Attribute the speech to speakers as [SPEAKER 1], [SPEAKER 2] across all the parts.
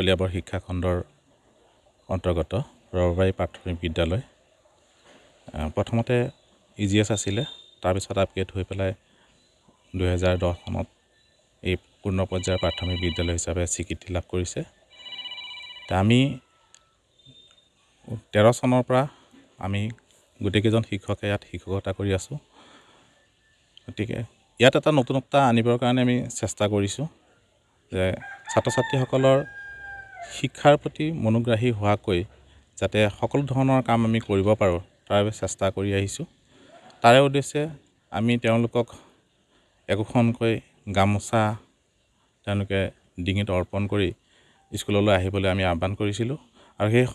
[SPEAKER 1] কলিয়াবৰ শিক্ষা খণ্ডৰ অন্তৰ্গত ৰবাৰী প্ৰাথমিক বিদ্যালয়। প্ৰথমতে EGS আছিলে, তাৰপিছত আপগ্ৰেড হৈ পেলাই 2010 চনত এই পূৰ্ণ পৰ্যায়ৰ প্ৰাথমিক বিদ্যালয় হিচাপে স্বীকৃতি লাভ কৰিছে। আমি 13 চনৰ পৰা আমি গোটেইকেইজন শিক্ষকে ইয়াত শিক্ষকতা কৰি আছোঁ। গতিকে ইয়াত এটা নতুনত্বা আনিবৰ কাৰণে আমি চেষ্টা কৰিছোঁ যে ছাত্ৰ ছাত্ৰীসকলৰ শিক্ষাৰ প্ৰতি মনোগ্ৰাহী হোৱাকৈ যাতে সকলো ধৰণৰ কাম আমি কৰিব পাৰোঁ তাৰ বাবে চেষ্টা কৰি আহিছোঁ। তাৰে উদ্দেশ্যে আমি তেওঁলোকক একোখনকৈ গামোচা তেওঁলোকে ডিঙিত অৰ্পণ কৰি স্কুললৈ আহিবলৈ আমি আহ্বান কৰিছিলোঁ। আৰু সেই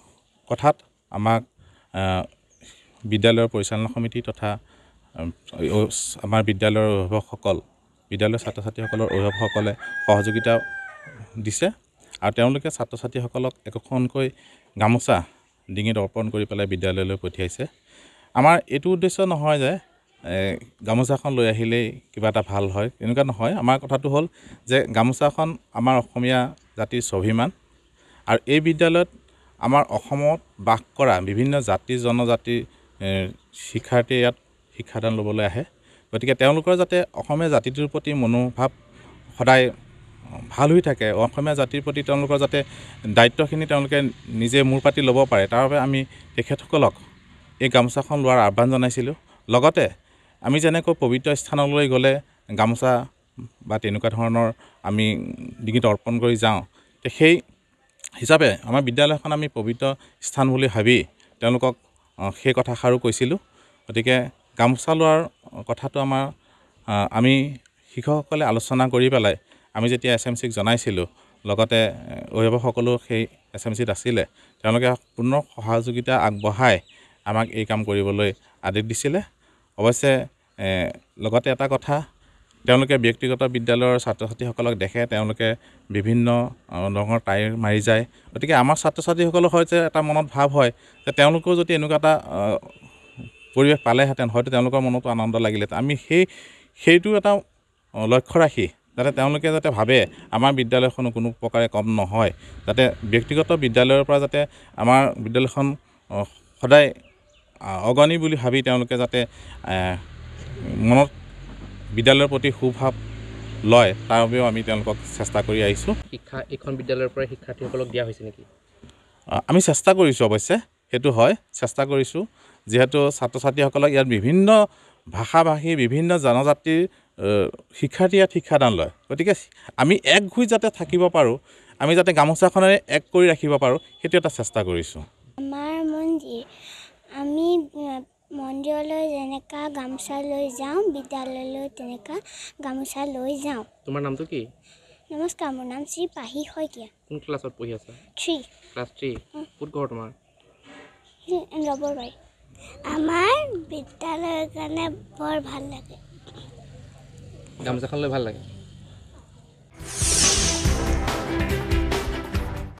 [SPEAKER 1] কথাত আমাক বিদ্যালয়ৰ পৰিচালনা সমিতি তথা আমাৰ বিদ্যালয়ৰ অভিভাৱকসকল, বিদ্যালয়ৰ ছাত্ৰ ছাত্ৰীসকলৰ অভিভাৱকসকলে সহযোগিতা দিছে আৰু তেওঁলোকে ছাত্ৰ ছাত্ৰীসকলক একোখনকৈ গামোচা ডিঙিত অৰ্পণ কৰি পেলাই বিদ্যালয়লৈ পঠিয়াইছে। আমাৰ এইটো উদ্দেশ্য নহয় যে গামোচাখন লৈ আহিলেই কিবা এটা ভাল হয়, এনেকুৱা নহয়। আমাৰ কথাটো হ'ল যে গামোচাখন আমাৰ অসমীয়া জাতিৰ স্বাভিমান আৰু এই বিদ্যালয়ত আমাৰ অসমত বাস কৰা বিভিন্ন জাতি জনজাতিৰ শিক্ষাৰ্থীয়ে ইয়াত শিক্ষাদান ল'বলৈ আহে। গতিকে তেওঁলোকৰ যাতে অসমীয়া জাতিটোৰ প্ৰতি মনোভাৱ সদায় ভাল হৈ থাকে, অসমীয়া জাতিৰ প্ৰতি তেওঁলোকৰ যাতে দায়িত্বখিনি তেওঁলোকে নিজে মূৰ পাতি ল'ব পাৰে, তাৰ বাবে আমি তেখেতসকলক এই গামোচাখন লোৱাৰ আহ্বান জনাইছিলোঁ। লগতে আমি যেনেকৈ পবিত্ৰ স্থানলৈ গ'লে গামোচা বা তেনেকুৱা ধৰণৰ আমি ডিঙিত অৰ্পণ কৰি যাওঁ, সেই হিচাপে আমাৰ বিদ্যালয়খন আমি পবিত্ৰ স্থান বুলি ভাবি তেওঁলোকক সেই কথাষাৰো কৈছিলোঁ। গতিকে গামোচা লোৱাৰ কথাটো আমি শিক্ষকসকলে আলোচনা কৰি পেলাই আমি যেতিয়া SMCক জনাইছিলোঁ, লগতে অভিভাৱকসকলো সেই SMCত আছিলে, তেওঁলোকে পূৰ্ণ সহযোগিতা আগবঢ়াই আমাক এই কাম কৰিবলৈ আদেশ দিছিলে। অৱশ্যে লগতে এটা কথা, তেওঁলোকে ব্যক্তিগত বিদ্যালয়ৰ ছাত্ৰ ছাত্ৰীসকলক দেখে, তেওঁলোকে বিভিন্ন ৰঙৰ টাই মাৰি যায়। গতিকে আমাৰ ছাত্ৰ ছাত্ৰীসকলৰ সৈতে এটা মনত ভাৱ হয় যে তেওঁলোকেও যদি এনেকুৱা এটা পৰিৱেশ পালেহেঁতেন, হয়তো তেওঁলোকৰ মনতো আনন্দ লাগিলেহেঁতেন। আমি সেইটো এটা লক্ষ্য ৰাখি যাতে তেওঁলোকে যাতে ভাবে আমাৰ বিদ্যালয়খনো কোনো প্ৰকাৰে কম নহয়, যাতে ব্যক্তিগত বিদ্যালয়ৰ পৰা যাতে আমাৰ বিদ্যালয়খন সদায় অগ্ৰণী বুলি ভাবি তেওঁলোকে যাতে মনত বিদ্যালয়ৰ প্ৰতি সুভাৱ লয়, তাৰ বাবেও আমি তেওঁলোকক চেষ্টা কৰি আহিছোঁ।
[SPEAKER 2] শিক্ষা এইখন বিদ্যালয়ৰ পৰা শিক্ষাৰ্থীসকলক দিয়া হৈছে নেকি?
[SPEAKER 1] আমি চেষ্টা কৰিছোঁ, অৱশ্যে সেইটো হয়, চেষ্টা কৰিছোঁ। যিহেতু ছাত্ৰ ছাত্ৰীসকলক ইয়াত বিভিন্ন ভাষা ভাষী বিভিন্ন জনজাতিৰ শিক্ষাৰ্থী ইয়াত শিক্ষাদান লয়। গতিকে আমি এক হৈ যাতে থাকিব পাৰোঁ, আমি যাতে গামোচাখনেৰে এক কৰি ৰাখিব পাৰোঁ, সেইটো এটা চেষ্টা কৰিছোঁ।
[SPEAKER 3] আমাৰ মন্দিৰ, আমি মন্দিৰলৈ যেনেকুৱা গামোচা লৈ যাওঁ, বিদ্যালয়লৈ তেনেকুৱা গামোচা লৈ যাওঁ।
[SPEAKER 2] তোমাৰ নামটো কি?
[SPEAKER 3] নমস্কাৰ, মোৰ নাম শ্ৰী পাহি শইকীয়া।
[SPEAKER 2] কোন ক্লাছত পঢ়ি আছা?
[SPEAKER 3] 3
[SPEAKER 2] ক্লাছ 3। ক'ত ঘৰ তোমাৰ?
[SPEAKER 3] ৰবৰবাৰী। আমাৰ বিদ্যালয়ৰ কাৰণে বৰ ভাল লাগে।
[SPEAKER 2] গামোচাখন লৈ ভাল লাগে।